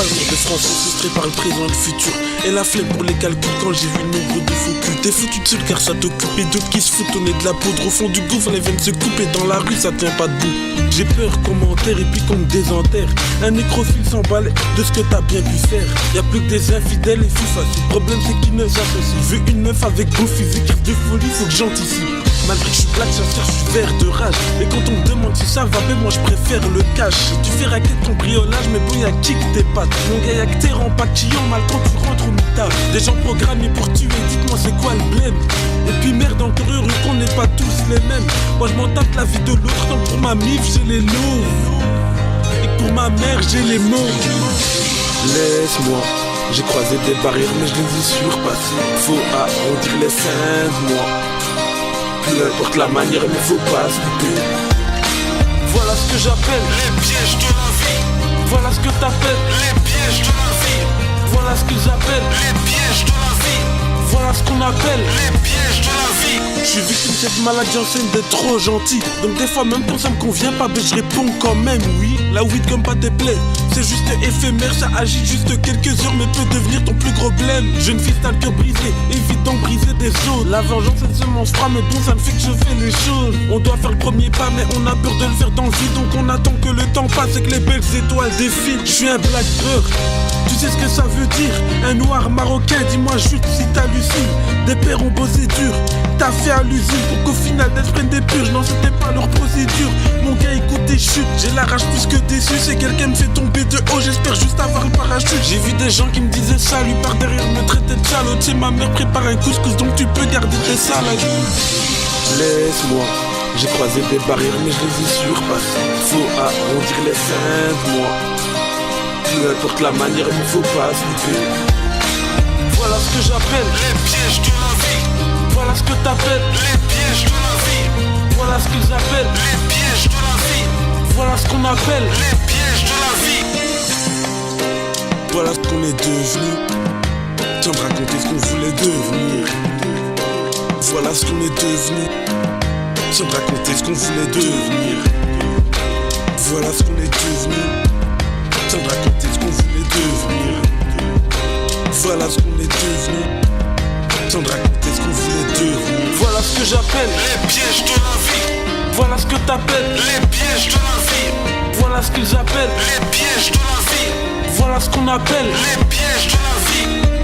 pas le cours de français, frustré par le présent et le futur. Et la flemme pour les calculs quand j'ai vu le nombre de faux culs. T'es foutu de seul car ça t'occupe et d'autres qui se foutent au nez de la poudre. Au fond du gouffre, les veines se coupent et dans la rue ça tient pas debout. J'ai peur qu'on m'enterre et puis qu'on me désenterre. Un nécrophile s'emballe de ce que t'as bien pu faire. Y'a plus que des infidèles et fous faciles. Le problème c'est qu'ils ne s'associent. Veux une meuf avec beau physique, de folie, faut que j'anticipe. Malgré que je suis black, sincère, je suis vert de rage. Et quand on me demande si ça va, ben moi je préfère le cash. Tu fais raquette ton briolage, mais bon y'a qui que tes pattes. Mon gars y'a que tes rangs pas qui ont mal quand tu rentres au mitard. Des gens programmés pour tuer, dites-moi c'est quoi le blême. Et puis merde encore heureux qu'on n'est pas tous les mêmes. Moi je m'en tape la vie de l'autre, tant pour ma mif j'ai les lots. Et que pour ma mère j'ai les mots. Laisse-moi, j'ai croisé des barrières mais je les ai surpassées. Faut arrondir les fins de mois. Peu importe la manière mais faut pas se couper. Voilà ce que j'appelle les pièges de la vie. Voilà ce que t'appelles les pièges de la vie. Voilà ce qu'ils appellent les pièges de la vie. Voilà ce qu'on appelle les pièges de la vie. Je suis victime de cette maladie enseigne d'être trop gentil. Donc des fois même quand ça me convient pas, ben je réponds quand même oui. La weed comme pas tes plaies, c'est juste éphémère, ça agit juste quelques heures mais peut devenir ton plus gros blême. Jeune fille t'as le cœur brisé, évite d'en briser des os. La vengeance elle se mange froid mais bon ça me fait que je fais les choses. On doit faire le premier pas mais on a peur de le faire dans le vide. Donc on attend que le temps passe et que les belles étoiles défilent. Je suis un black beurre, tu sais ce que ça veut dire. Un noir marocain, dis-moi juste si t'hallucines. Des pères ont bossé dur, t'as fait à l'usine pour qu'au final d'elles prennent des purges. Non c'était pas leur procédure. Mon gars écoute tes chutes, j'ai la rage plus que déçu. C'est quelqu'un me fait tomber de haut, j'espère juste avoir le parachute. J'ai vu des gens qui me disaient salut par derrière me traitaient de chalote. C'est ma mère prépare un couscous donc tu peux garder tes salades. Laisse-moi, j'ai croisé des barrières mais je les ai surpassées. Faut arrondir les fins de mois. Peu importe la manière mais faut pas se couper. Voilà ce que j'appelle les pièges de la vie. Voilà ce que t'appelles les pièges de la vie. Voilà ce qu'ils appellent les pièges de la vie. Voilà ce qu'on appelle les pièges de la vie. Voilà ce qu'on est devenu. Tiens me raconter ce qu'on voulait devenir. Voilà ce qu'on est devenu. Tiens me raconter ce qu'on voulait devenir. Voilà ce qu'on est devenu. Tiens me raconter ce qu'on voulait devenir. Voilà ce qu'on est devenu. Tiens de raconter ce qu'on voulait devenir. Voilà ce que j'appelle les pièges de la vie. Voilà ce que t'appelles les pièges de la vie. Voilà ce qu'ils appellent les pièges de la vie. Voilà ce qu'on appelle les pièges de la vie.